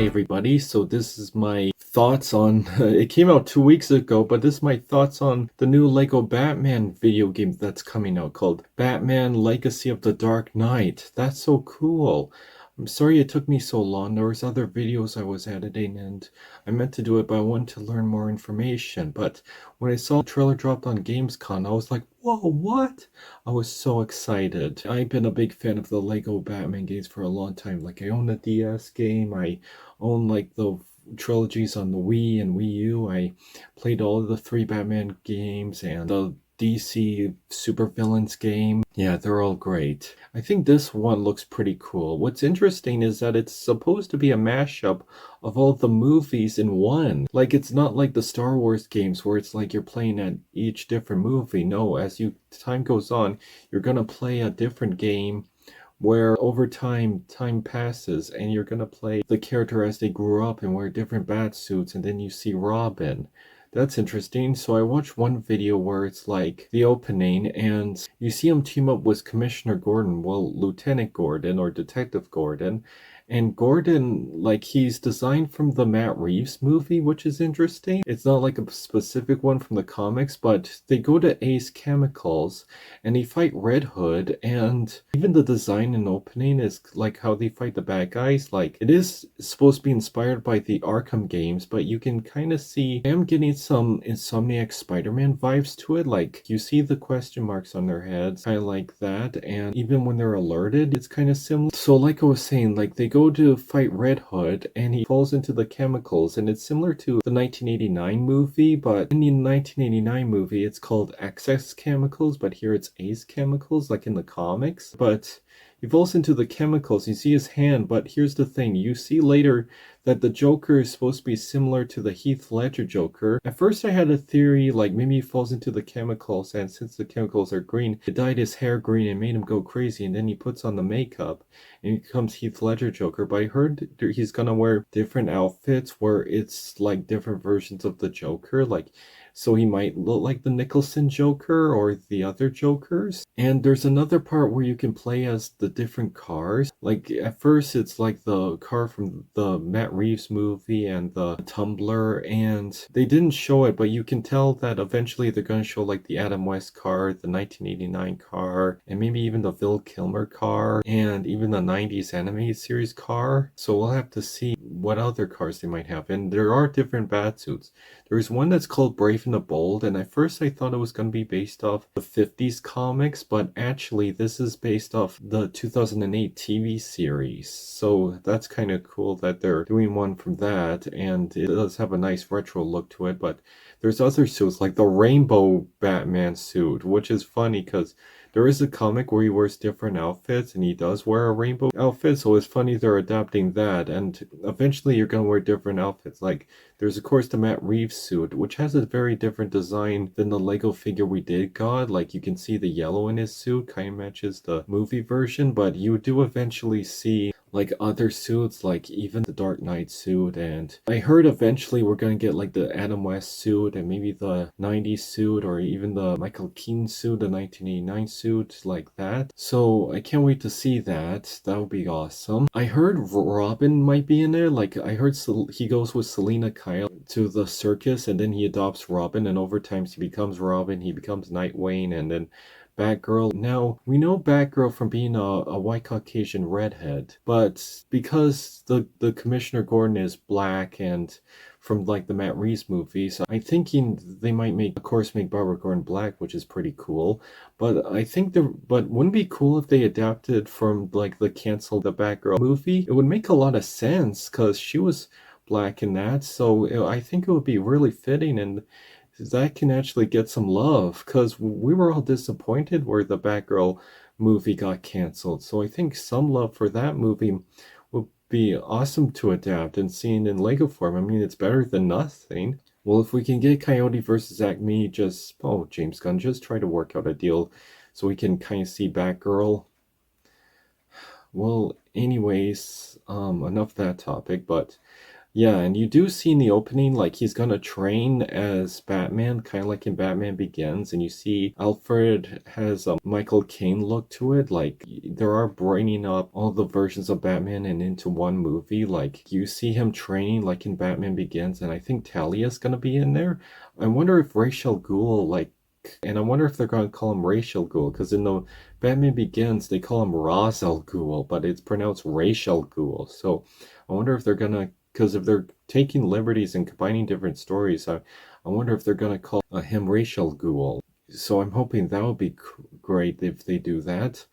everybody. So this is my thoughts on it came out 2 weeks ago, but this is my thoughts on the new Lego Batman video game that's coming out called Batman Legacy of the Dark Knight. That's so cool. I'm sorry it took me so long. There was other videos I was editing and I meant to do it, but I wanted to learn more information. But when I saw the trailer dropped on Gamescom, I was like, whoa, what? I was so excited. I've been a big fan of the Lego Batman games for a long time. Like, I own the DS game, I own like the trilogies on the Wii and Wii U. I played all of the three Batman games and the DC Supervillains game. Yeah, they're all great. I think this one looks pretty cool. What's interesting is that it's supposed to be a mashup of all the movies in one. Like, it's not like the Star Wars games where it's like you're playing at each different movie. No, as time goes on, you're gonna play a different game where over time passes and you're gonna play the character as they grew up and wear different bat suits, and then you see Robin. That's interesting. So I watched one video where it's like the opening and you see him team up with Commissioner Gordon, well, Lieutenant Gordon or Detective Gordon. And Gordon, like, he's designed from the Matt Reeves movie, which is interesting. It's not like a specific one from the comics, but they go to Ace Chemicals and they fight Red Hood, and even the design and opening is like how they fight the bad guys. Like, it is supposed to be inspired by the Arkham games, but you can kind of see I'm getting some Insomniac Spider-Man vibes to it. Like, you see the question marks on their heads, kind of like that, and even when they're alerted, it's kind of similar. So like I was saying, like, they go to fight Red Hood and he falls into the chemicals, and it's similar to the 1989 movie, but in the 1989 movie it's called Access Chemicals, but here it's Ace Chemicals, like in the comics. But he falls into the chemicals, you see his hand, but here's the thing, you see later that the Joker is supposed to be similar to the Heath Ledger Joker. At first I had a theory, like maybe he falls into the chemicals, and since the chemicals are green, it dyed his hair green and made him go crazy, and then he puts on the makeup and he becomes Heath Ledger Joker. But I heard he's gonna wear different outfits where it's like different versions of the Joker, like, so he might look like the Nicholson Joker or the other Jokers. And there's another part where you can play as the different cars. Like, at first it's like the car from the Matt Reeves movie and the Tumbler, and they didn't show it, but you can tell that eventually they're going to show like the Adam West car, the 1989 car, and maybe even the Val Kilmer car, and even the 90s animated series car. So we'll have to see what other cars they might have. And there are different Batsuits. There's one that's called Brave and the Bold, and at first I thought it was going to be based off the 50s comics, but actually this is based off the 2008 TV series. So that's kind of cool that they're doing one from that, and it does have a nice retro look to it. But there's other suits like the Rainbow Batman suit, which is funny because there is a comic where he wears different outfits and he does wear a rainbow outfit, so it's funny they're adapting that, and eventually you're going to wear different outfits. Like, there's of course the Matt Reeves suit, which has a very different design than the Lego figure we did got. Like, you can see the yellow in his suit kind of matches the movie version, but you do eventually see like other suits, like even the Dark Knight suit, and I heard eventually we're gonna get like the Adam West suit and maybe the 90s suit or even the Michael Keaton suit, the 1989 suit, like that. So I can't wait to see that. That would be awesome. I heard Robin might be in there. Like, I heard he goes with Selena Kyle to the circus and then he adopts Robin, and over time he becomes Robin, he becomes Nightwing, and then Batgirl. Now, we know Batgirl from being a white Caucasian redhead, but because the Commissioner Gordon is black and from like the Matt Reeves movies, I'm thinking they might make Barbara Gordon black, which is pretty cool. But I think but wouldn't it be cool if they adapted from like the Batgirl movie? It would make a lot of sense because she was black in that, so I think it would be really fitting, and that can actually get some love because we were all disappointed where the Batgirl movie got canceled. So I think some love for that movie would be awesome to adapt and seen in Lego form. I mean, it's better than nothing. Well, if we can get Coyote versus Acme, James Gunn, just try to work out a deal so we can kind of see Batgirl. Well, anyways, enough of that topic, but Yeah, and you do see in the opening, like, he's gonna train as Batman, kind of like in Batman Begins, and you see Alfred has a Michael Caine look to it. Like, there are bringing up all the versions of Batman and into one movie. Like, you see him training, like in Batman Begins, and I think Talia's gonna be in there. I wonder if Ra's al Ghul, like, and I wonder if they're gonna call him Ra's al Ghul, because in the Batman Begins, they call him Ra's al Ghul, but it's pronounced Ra's al Ghul. So I wonder if they're gonna, because if they're taking liberties and combining different stories, I wonder if they're gonna call him Ra's al Ghul. So I'm hoping that would be great if they do that.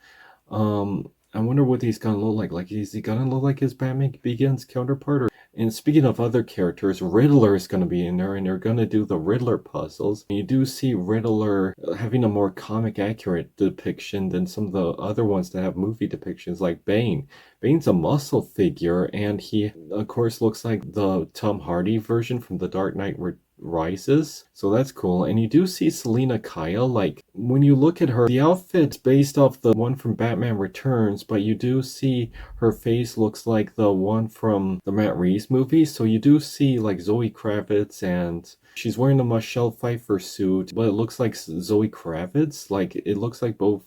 I wonder what he's gonna look like. Like, is he gonna look like his Batman Begins counterpart? Or... And speaking of other characters, Riddler is gonna be in there, and they're gonna do the Riddler puzzles. And you do see Riddler having a more comic accurate depiction than some of the other ones that have movie depictions, like Bane. Bane's a muscle figure, and he, of course, looks like the Tom Hardy version from The Dark Knight Rises, so that's cool. And you do see Selina Kyle. Like, when you look at her, the outfit's based off the one from Batman Returns, but you do see her face looks like the one from the Matt Reeves movie. So you do see like Zoe Kravitz, and she's wearing the Michelle Pfeiffer suit, but it looks like Zoe Kravitz. Like, it looks like both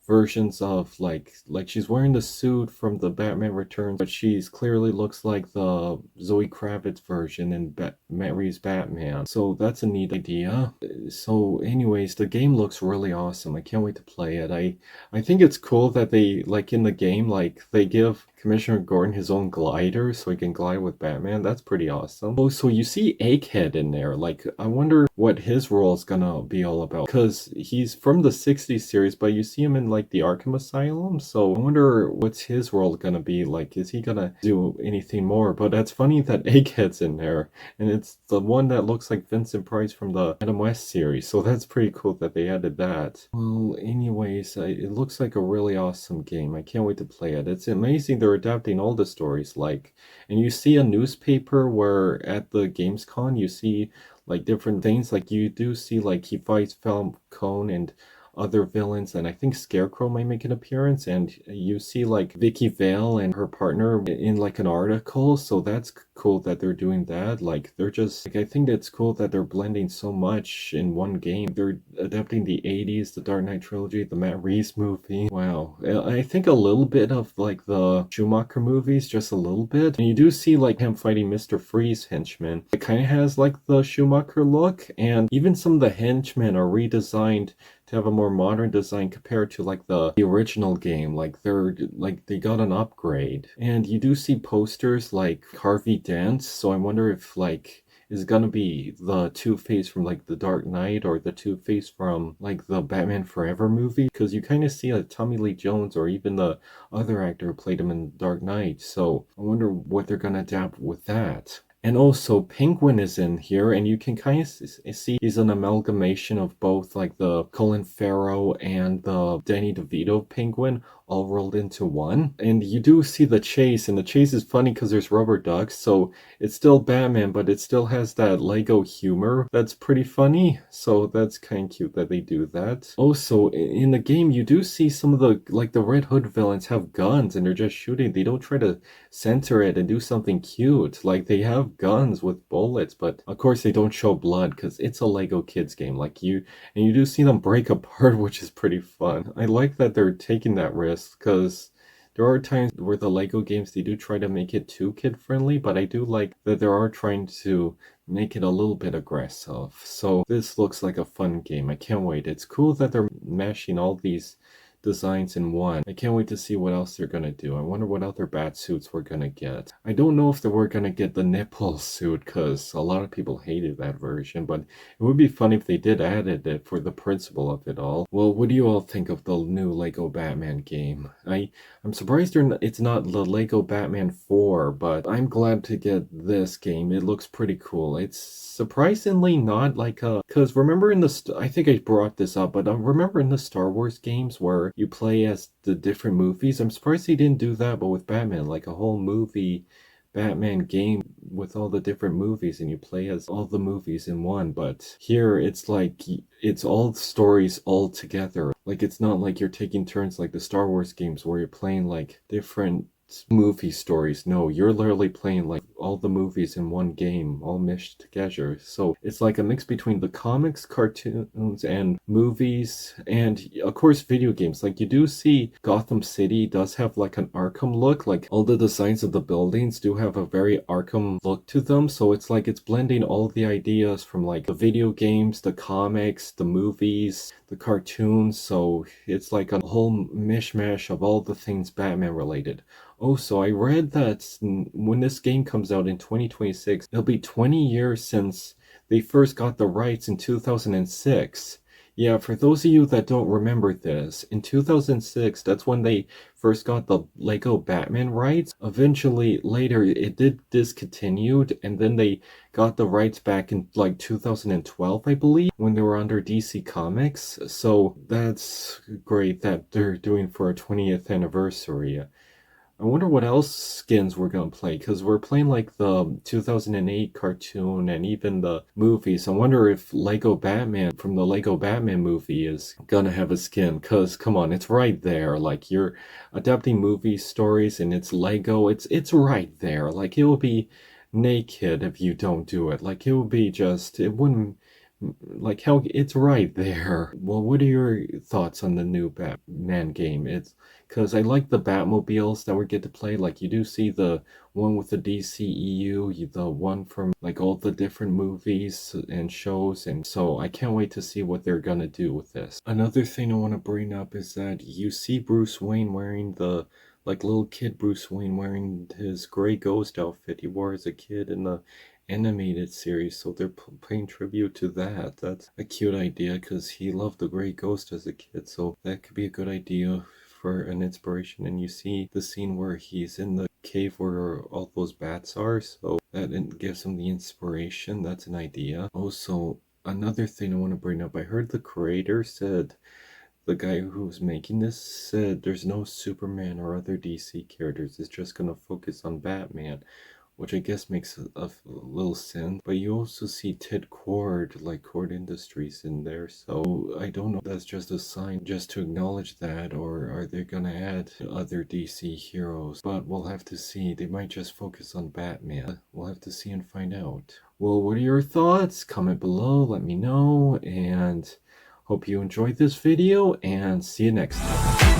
versions of like she's wearing the suit from the Batman Returns, but she's clearly looks like the Zoe Kravitz version in Matt Reeves' Batman. So that's a neat idea. So anyways, the game looks really awesome. I can't wait to play it. I think it's cool that they, like, in the game, like, they give Commissioner Gordon his own glider so he can glide with Batman. That's pretty awesome. Oh, so you see Egghead in there. Like, I wonder what his role is gonna be all about, because he's from the 60s series, but you see him in like the Arkham Asylum. So I wonder what's his role gonna be. Like, is he gonna do anything more? But that's funny that Egghead's in there, and it's the one that looks like Vincent Price from the Adam West series. So that's pretty cool that they added that. Well, anyways, it looks like a really awesome game. I can't wait to play it. It's amazing they're adapting all the stories. Like, and you see a newspaper where at the Gamescom you see like different things. Like, you do see like he fights Falcone and other villains, and I think Scarecrow might make an appearance, and you see like Vicky Vale and her partner in like an article. So that's cool that they're doing that. Like, they're just like, I think it's cool that they're blending so much in one game. They're adapting the 80s, the Dark Knight trilogy, the Matt Reeves movie. Wow. I think a little bit of like the Schumacher movies, just a little bit. And you do see like him fighting Mr. Freeze henchman. It kind of has like the Schumacher look, and even some of the henchmen are redesigned to have a more modern design compared to like the original game. Like, they got an upgrade. And you do see posters like Harvey Dent, so I wonder if like is gonna be the Two-Face from like The Dark Knight, or the Two-Face from like the Batman Forever movie, because you kind of see like Tommy Lee Jones or even the other actor who played him in Dark Knight. So I wonder what they're gonna adapt with that. And also, Penguin is in here, and you can kind of see he's an amalgamation of both like the Colin Farrell and the Danny DeVito Penguin all rolled into one. And you do see the chase, and the chase is funny because there's rubber ducks, so it's still Batman, but it still has that Lego humor that's pretty funny. So that's kind of cute that they do that. Also, in the game, you do see some of the, like, the Red Hood villains have guns, and they're just shooting. They don't try to center it and do something cute. Like, they have guns with bullets, but of course they don't show blood because it's a Lego kids game. Like, and you do see them break apart, which is pretty fun. I like that they're taking that risk, because there are times where the Lego games, they do try to make it too kid friendly, but I do like that they are trying to make it a little bit aggressive. So this looks like a fun game. I can't wait. It's cool that they're mashing all these designs in one. I can't wait to see what else they're gonna do. I wonder what other bat suits we're gonna get. I don't know if they were gonna get the nipple suit, because a lot of people hated that version, but it would be fun if they did add it for the principle of it all. Well, what do you all think of the new Lego Batman game? I'm surprised it's not the Lego Batman 4, but I'm glad to get this game. It looks pretty cool. It's surprisingly not like a... Because remember in I think I brought this up, but remember in the Star Wars games where you play as the different movies? I'm surprised they didn't do that, but with Batman, like a whole movie Batman game with all the different movies, and you play as all the movies in one. But here it's like it's all stories all together. Like, it's not like you're taking turns like the Star Wars games where you're playing like different movie stories. No, you're literally playing like all the movies in one game, all meshed together. So it's like a mix between the comics, cartoons, and movies, and of course video games. Like you do see Gotham City does have like an Arkham look. Like all the designs of the buildings do have a very Arkham look to them. So it's like it's blending all the ideas from like the video games, the comics, the movies, the cartoons. So it's like a whole mishmash of all the things Batman related. Oh, so I read that when this game comes out in 2026, it'll be 20 years since they first got the rights in 2006. Yeah, for those of you that don't remember this, in 2006, that's when they first got the Lego Batman rights. Eventually, later, it did discontinued, and then they got the rights back in like 2012, I believe, when they were under DC Comics. So that's great that they're doing for a 20th anniversary. I wonder what else skins we're gonna play, because we're playing like the 2008 cartoon and even the movies. I wonder if Lego Batman from the Lego Batman movie is gonna have a skin, because come on, it's right there. Like you're adapting movie stories and it's Lego, it's right there. Like it will be naked if you don't do it. Like it would be just, it wouldn't, like how it's right there. Well, what are your thoughts on the new Batman game? It's because I like the Batmobiles that we get to play. Like you do see the one with the DCEU, the one from like all the different movies and shows, and so I can't wait to see what they're gonna do with this. Another thing I want to bring up is that you see Bruce Wayne wearing the like little kid Bruce Wayne wearing his gray ghost outfit he wore as a kid in the animated series, so they're paying tribute to that. That's a cute idea because he loved the Gray Ghost as a kid, so that could be a good idea for an inspiration. And you see the scene where he's in the cave where all those bats are, so that gives him the inspiration. That's an idea. Also, another thing I want to bring up, I heard the creator said, the guy who was making this said there's no Superman or other DC characters, it's just gonna focus on Batman, which I guess makes a little sense. But you also see Ted Kord, like Kord Industries in there, so I don't know if that's just a sign just to acknowledge that, or are they gonna add other DC heroes? But we'll have to see. They might just focus on Batman. We'll have to see and find out. Well, what are your thoughts? Comment below, let me know, and hope you enjoyed this video, and see you next time.